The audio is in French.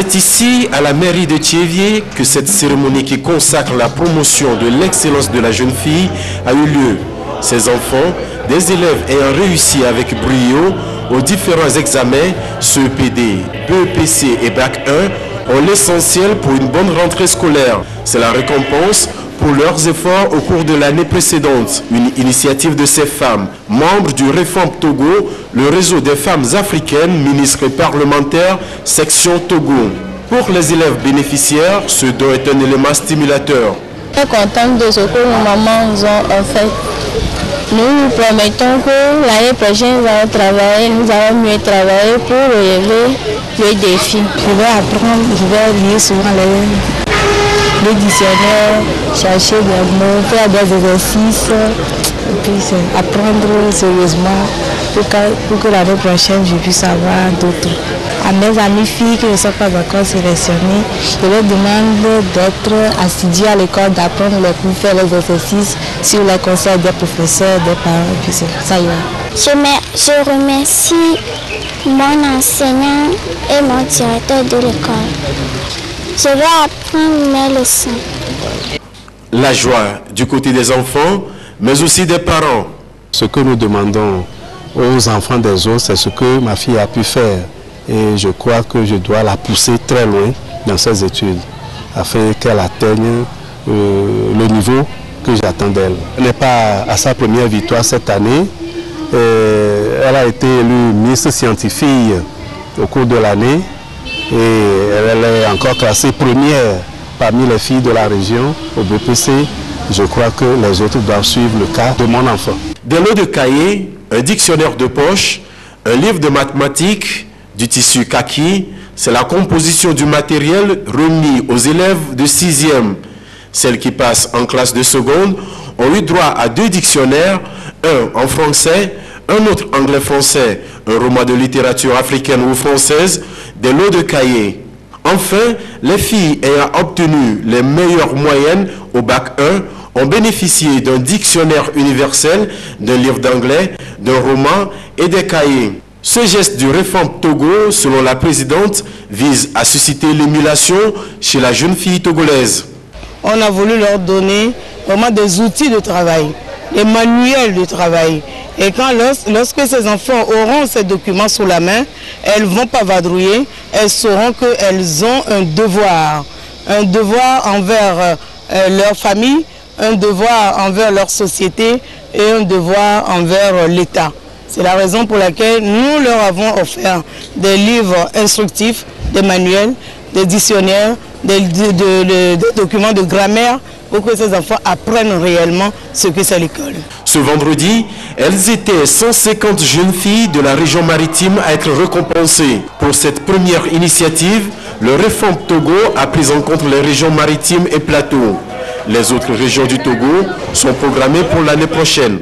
C'est ici, à la mairie de Thiévié, que cette cérémonie qui consacre la promotion de l'excellence de la jeune fille a eu lieu. Ces enfants, des élèves ayant réussi avec brio aux différents examens, CEPD, BEPC et Bac 1, ont l'essentiel pour une bonne rentrée scolaire. C'est la récompense pour leurs efforts au cours de l'année précédente. Une initiative de ces femmes, membres du Reform Togo, le réseau des femmes africaines, ministres et parlementaires, section Togo. Pour les élèves bénéficiaires, ce don est un élément stimulateur. Je suis contente de ce que nos mamans nous ont fait. Nous promettons que l'année prochaine, nous allons mieux travailler pour relever le défi. Je vais apprendre, je vais lire souvent les dictionnaires, chercher des mots, faire des exercices, et puis apprendre sérieusement pour que l'année prochaine je puisse avoir d'autres. À mes amies filles qui ne sont pas encore sélectionnées, je leur demande d'être assidues à l'école, d'apprendre les cours, faire les exercices sur les conseils des professeurs, des parents, et puis ça y est. Je remercie mon enseignant et mon directeur de l'école. Je vais apprendre mes leçons. La joie du côté des enfants, mais aussi des parents. Ce que nous demandons aux enfants des autres, c'est ce que ma fille a pu faire. Et je crois que je dois la pousser très loin dans ses études, afin qu'elle atteigne le niveau que j'attends d'elle. Elle n'est pas à sa première victoire cette année. Elle a été élue ministre scientifique au cours de l'année. Et elle est encore classée première parmi les filles de la région au BPC. Je crois que les autres doivent suivre le cas de mon enfant. Des lots de cahiers, un dictionnaire de poche, un livre de mathématiques, du tissu kaki, c'est la composition du matériel remis aux élèves de 6e. Celles qui passent en classe de seconde ont eu droit à 2 dictionnaires, un en français, un autre anglais-français, un roman de littérature africaine ou française, des lots de cahiers. Enfin, les filles ayant obtenu les meilleures moyennes au Bac 1 ont bénéficié d'un dictionnaire universel, d'un livre d'anglais, d'un roman et des cahiers. Ce geste du Reform Togo, selon la présidente, vise à susciter l'émulation chez la jeune fille togolaise. On a voulu leur donner vraiment des outils de travail, des manuels de travail. Et lorsque ces enfants auront ces documents sous la main, elles vont pas vadrouiller, elles sauront qu'elles ont un devoir envers leur famille, un devoir envers leur société et un devoir envers l'État. C'est la raison pour laquelle nous leur avons offert des livres instructifs, des manuels, des dictionnaires, des documents de grammaire pour que ces enfants apprennent réellement ce que c'est l'école. Ce vendredi, elles étaient 150 jeunes filles de la région maritime à être récompensées. Pour cette première initiative, le Reform Togo a pris en compte les régions maritimes et plateaux. Les autres régions du Togo sont programmées pour l'année prochaine.